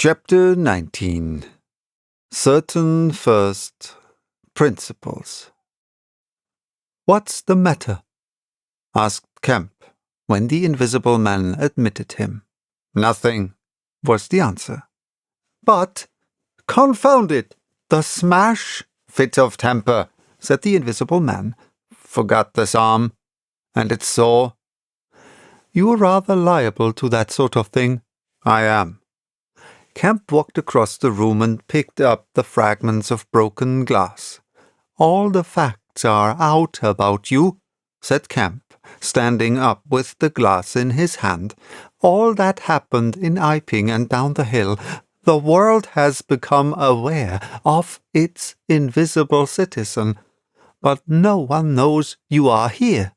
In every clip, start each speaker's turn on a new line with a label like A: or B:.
A: Chapter 19. Certain First Principles. "What's the matter?" asked Kemp, when the Invisible Man admitted him. "Nothing," was the answer. "But, confound it, the smash!" "Fit of temper," said the Invisible Man. "Forgot this arm, and it's sore." "You are rather liable to that sort of thing." "I am." Kemp walked across the room and picked up the fragments of broken glass. "All the facts are out about you," said Kemp, standing up with the glass in his hand. "All that happened in Iping and down the hill. The world has become aware of its invisible citizen, but no one knows you are here."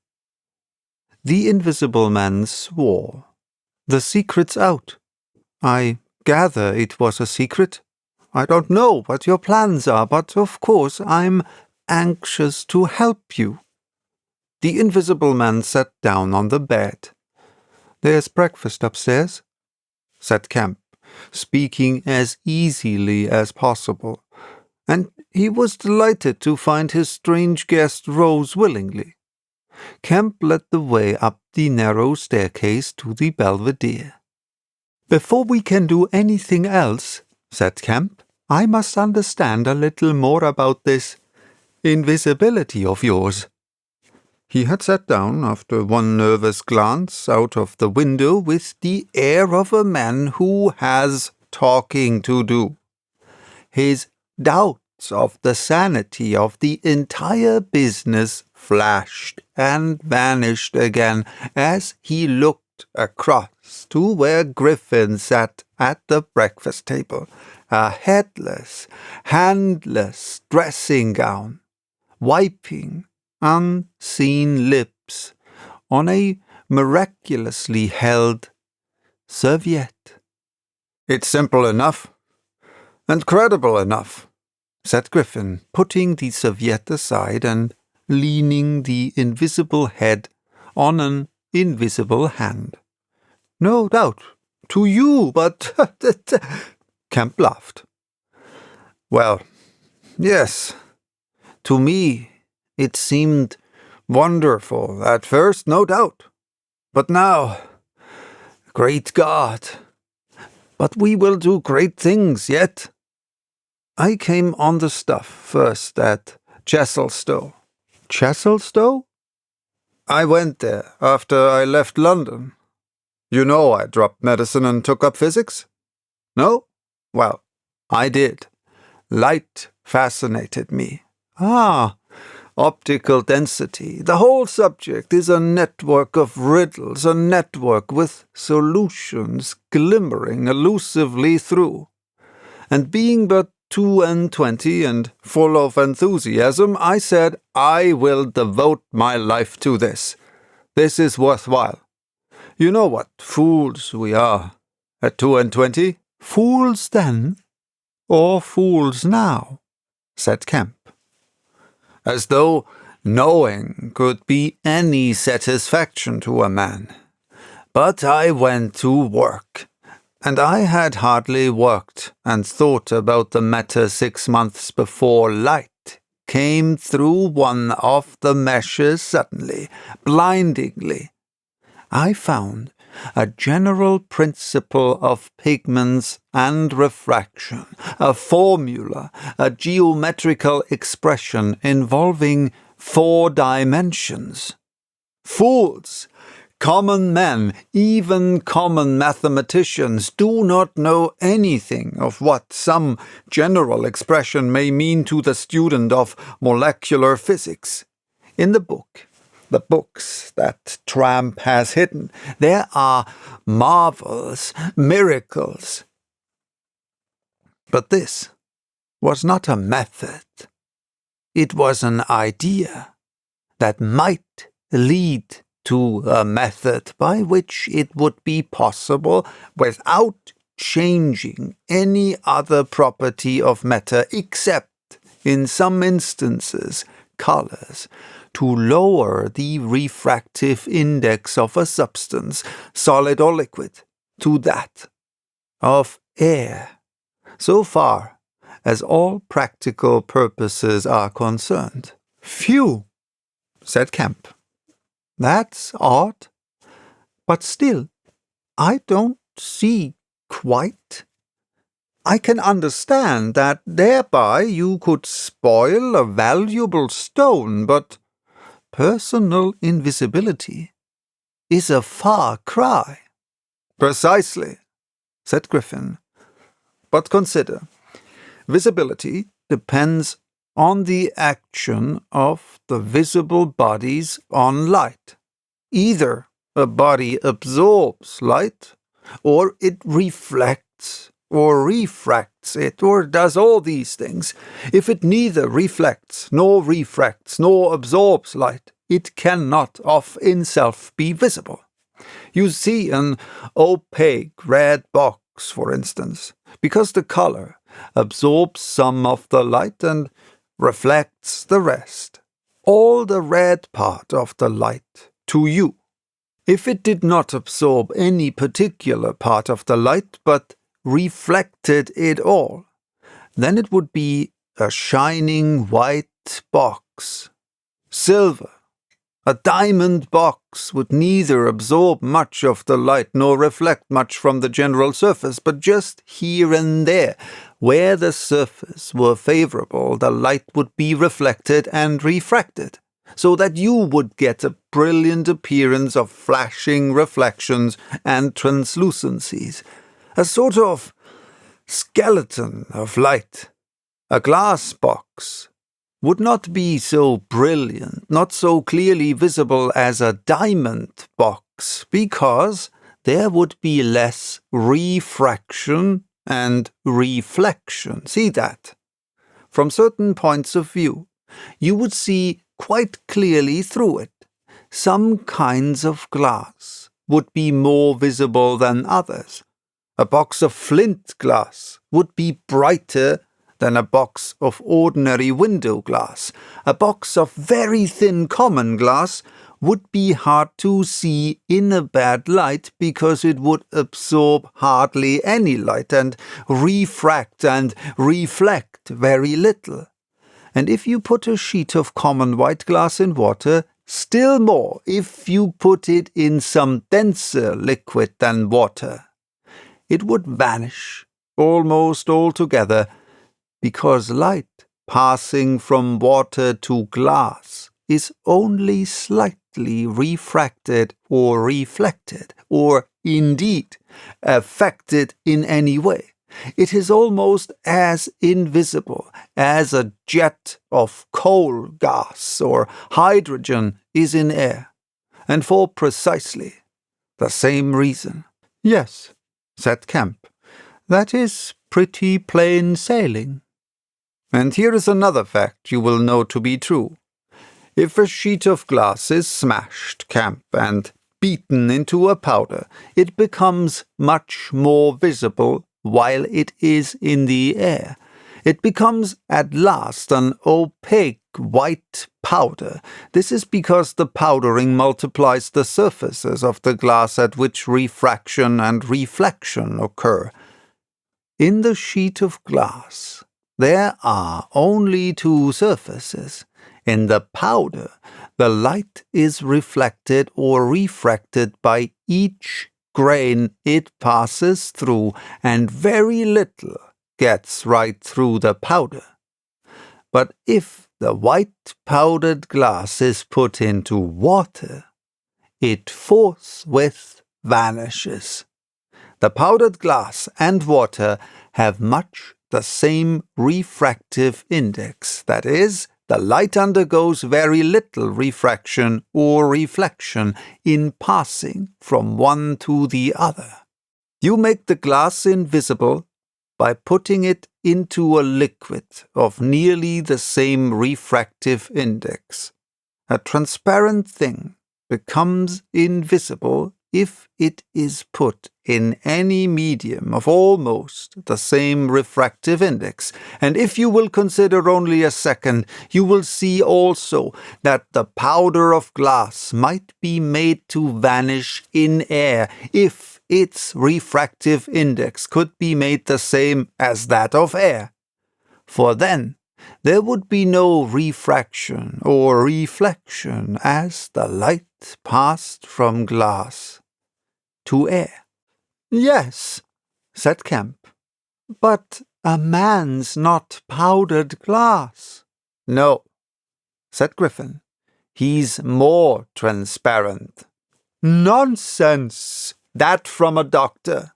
A: The Invisible Man swore. "The secret's out. I gather it was a secret. I don't know what your plans are, but of course I'm anxious to help you." The Invisible Man sat down on the bed. "There's breakfast upstairs," said Kemp, speaking as easily as possible, and he was delighted to find his strange guest rose willingly. Kemp led the way up the narrow staircase to the belvedere. "Before we can do anything else," said Kemp, "I must understand a little more about this invisibility of yours." He had sat down after one nervous glance out of the window with the air of a man who has talking to do. His doubts of the sanity of the entire business flashed and vanished again as he looked across to where Griffin sat at the breakfast table, a headless, handless dressing-gown, wiping unseen lips on a miraculously held serviette. "It's simple enough, and credible enough," said Griffin, putting the serviette aside and leaning the invisible head on an invisible hand. "No doubt, to you, but—" Kemp laughed. "Well, yes, to me it seemed wonderful at first, no doubt. But now, great God, but we will do great things yet. I came on the stuff first at Chesilstowe." "Chesilstowe?" "I went there after I left London. You know I dropped medicine and took up physics? No? Well, I did. Light fascinated me. Optical density. The whole subject is a network of riddles, a network with solutions glimmering elusively through. And being but 22 and full of enthusiasm, I said, I will devote my life to this. This is worthwhile. You know what fools we are at 22. "Fools then, or fools now?" said Kemp. "As though knowing could be any satisfaction to a man. But I went to work, and I had hardly worked and thought about the matter 6 months before light came through one of the meshes suddenly, blindingly. I found a general principle of pigments and refraction, a formula, a geometrical expression involving 4 dimensions. Fools, common men, even common mathematicians do not know anything of what some general expression may mean to the student of molecular physics. In the books that tramp has hidden, there are marvels, miracles. But this was not a method. It was an idea that might lead to a method by which it would be possible, without changing any other property of matter except, in some instances, colors, to lower the refractive index of a substance, solid or liquid, to that of air. so far as all practical purposes are concerned. Phew, said Kemp. That's odd. But still, I don't see quite. I can understand that thereby you could spoil a valuable stone, but personal invisibility is a far cry. Precisely, said Griffin. But consider, visibility depends on the action of the visible bodies on light. Either a body absorbs light, or it reflects or refracts it, or does all these things. If it neither reflects, nor refracts, nor absorbs light, it cannot of itself be visible. You see an opaque red box, for instance, because the color absorbs some of the light and reflects the rest, all the red part of the light, to you. If it did not absorb any particular part of the light, but reflected it all, then it would be a shining white box. Silver, a diamond box, would neither absorb much of the light nor reflect much from the general surface, but just here and there, where the surface were favorable, the light would be reflected and refracted, so that you would get a brilliant appearance of flashing reflections and translucencies, a sort of skeleton of light. A glass box would not be so brilliant, not so clearly visible as a diamond box, because there would be less refraction and reflection. See that? From certain points of view, you would see quite clearly through it. Some kinds of glass would be more visible than others. A box of flint glass would be brighter than a box of ordinary window glass. A box of very thin common glass would be hard to see in a bad light, because it would absorb hardly any light and refract and reflect very little. And if you put a sheet of common white glass in water, still more if you put it in some denser liquid than water, it would vanish almost altogether, because light passing from water to glass is only slightly refracted or reflected, or indeed affected in any way. It is almost as invisible as a jet of coal gas or hydrogen is in air, and for precisely the same reason. Yes, said Kemp, that is pretty plain sailing. And here is another fact you will know to be true. If a sheet of glass is smashed, Kemp, and beaten into a powder, it becomes much more visible while it is in the air. It becomes at last an opaque white powder. This is because the powdering multiplies the surfaces of the glass at which refraction and reflection occur. In the sheet of glass, there are only two surfaces. In the powder, the light is reflected or refracted by each grain it passes through, and very little gets right through the powder. But if the white powdered glass is put into water, it forthwith vanishes. The powdered glass and water have much the same refractive index, that is, the light undergoes very little refraction or reflection in passing from one to the other. You make the glass invisible by putting it into a liquid of nearly the same refractive index. A transparent thing becomes invisible if it is put in any medium of almost the same refractive index. And if you will consider only a second, you will see also that the powder of glass might be made to vanish in air if its refractive index could be made the same as that of air. For then there would be no refraction or reflection as the light passed from glass to air. Yes, said Kemp, but a man's not powdered glass. No, said Griffin, he's more transparent. Nonsense! That from a doctor.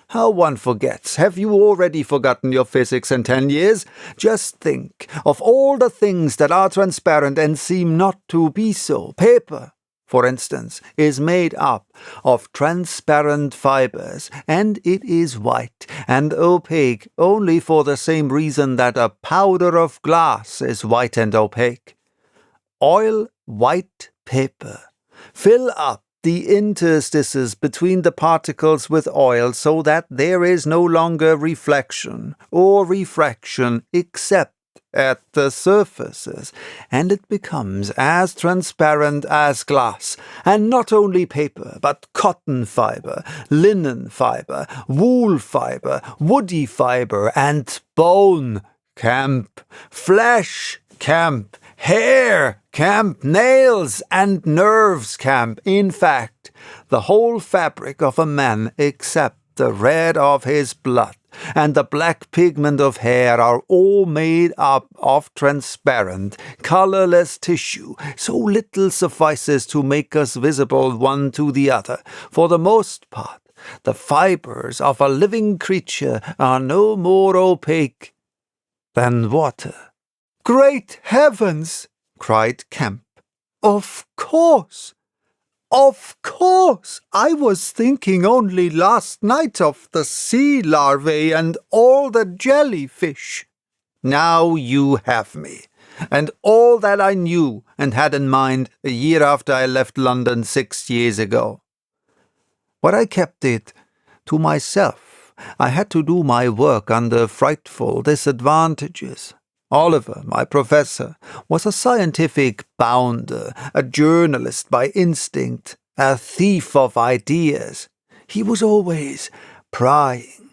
A: How one forgets. Have you already forgotten your physics in 10 years? Just think of all the things that are transparent and seem not to be so. Paper, for instance, is made up of transparent fibers, and it is white and opaque only for the same reason that a powder of glass is white and opaque. Oil white paper. Fill up the interstices between the particles with oil so that there is no longer reflection or refraction except at the surfaces, and it becomes as transparent as glass, and not only paper, but cotton fiber, linen fiber, wool fiber, woody fiber, and bone, Kemp, flesh, Kemp, hair, Kemp, nails and nerves, Kemp. In fact, the whole fabric of a man except the red of his blood and the black pigment of hair are all made up of transparent, colorless tissue. So little suffices to make us visible one to the other. For the most part, the fibers of a living creature are no more opaque than water. Great heavens! Cried Kemp. Of course! Of course! I was thinking only last night of the sea larvae and all the jellyfish. Now you have me, and all that I knew and had in mind a year after I left London 6 years ago. But I kept it to myself. I had to do my work under frightful disadvantages. Oliver, my professor, was a scientific bounder, a journalist by instinct, a thief of ideas. He was always prying.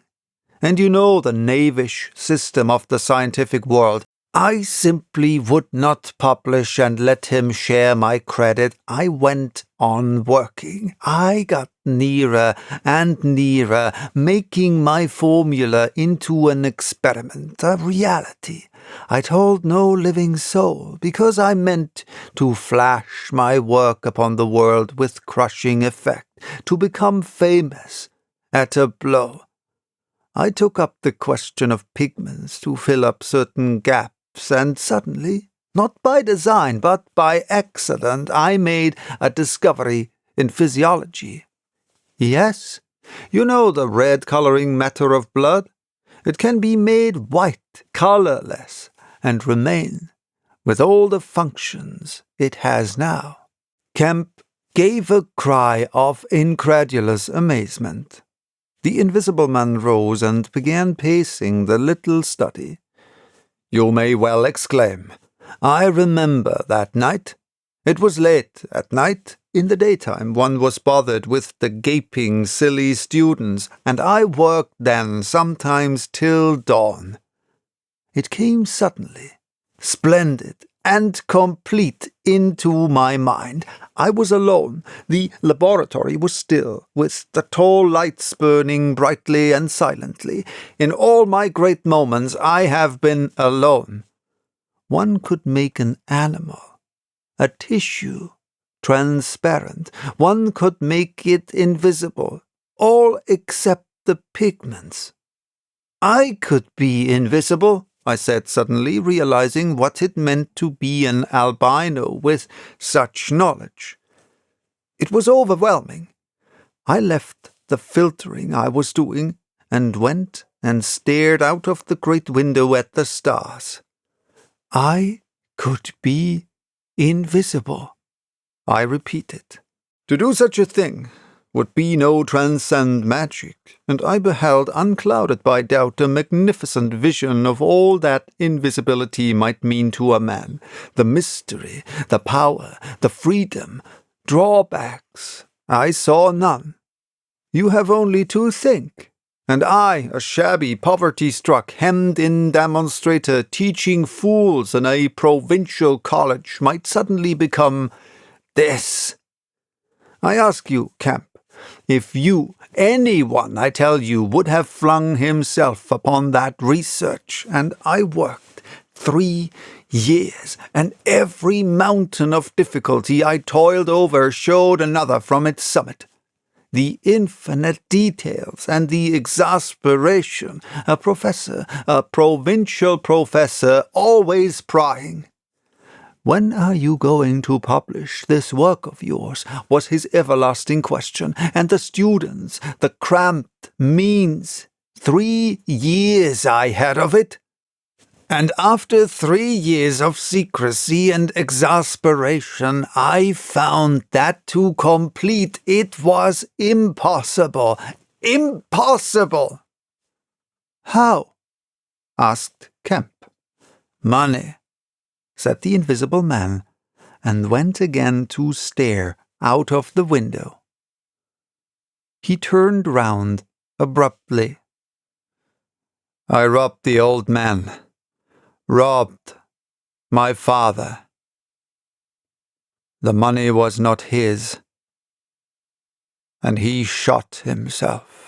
A: And you know the knavish system of the scientific world. I simply would not publish and let him share my credit. I went on working. I got nearer and nearer, making my formula into an experiment, a reality. I told no living soul, because I meant to flash my work upon the world with crushing effect, to become famous at a blow. I took up the question of pigments to fill up certain gaps, and suddenly, not by design, but by accident, I made a discovery in physiology. Yes, you know the red coloring matter of blood? It can be made white, colorless, and remain with all the functions it has now. Kemp gave a cry of incredulous amazement. The Invisible Man rose and began pacing the little study. You may well exclaim, I remember that night. It was late at night. In the daytime one was bothered with the gaping, silly students, and I worked then sometimes till dawn. It came suddenly, splendid and complete into my mind. I was alone. The laboratory was still, with the tall lights burning brightly and silently. In all my great moments I have been alone. One could make an animal, a tissue, transparent. One could make it invisible, all except the pigments. I could be invisible, I said suddenly, realizing what it meant to be an albino with such knowledge. It was overwhelming. I left the filtering I was doing and went and stared out of the great window at the stars. I could be invisible, I repeated. To do such a thing would be no transcend magic, and I beheld, unclouded by doubt, a magnificent vision of all that invisibility might mean to a man, the mystery, the power, the freedom. Drawbacks I saw none. You have only to think. And I, a shabby, poverty-struck, hemmed-in demonstrator teaching fools in a provincial college, might suddenly become this. I ask you, Kemp, if you, anyone, I tell you, would have flung himself upon that research, and I worked 3 years, and every mountain of difficulty I toiled over showed another from its summit. The infinite details and the exasperation, a professor, a provincial professor, always prying. When are you going to publish this work of yours, was his everlasting question, and the students, the cramped means. 3 years I had of it. And after 3 years of secrecy and exasperation, I found that to complete it was impossible. Impossible! How? Asked Kemp. Money, said the invisible man, and went again to stare out of the window. He turned round abruptly. I robbed the old man. Robbed my father. The money was not his, and he shot himself.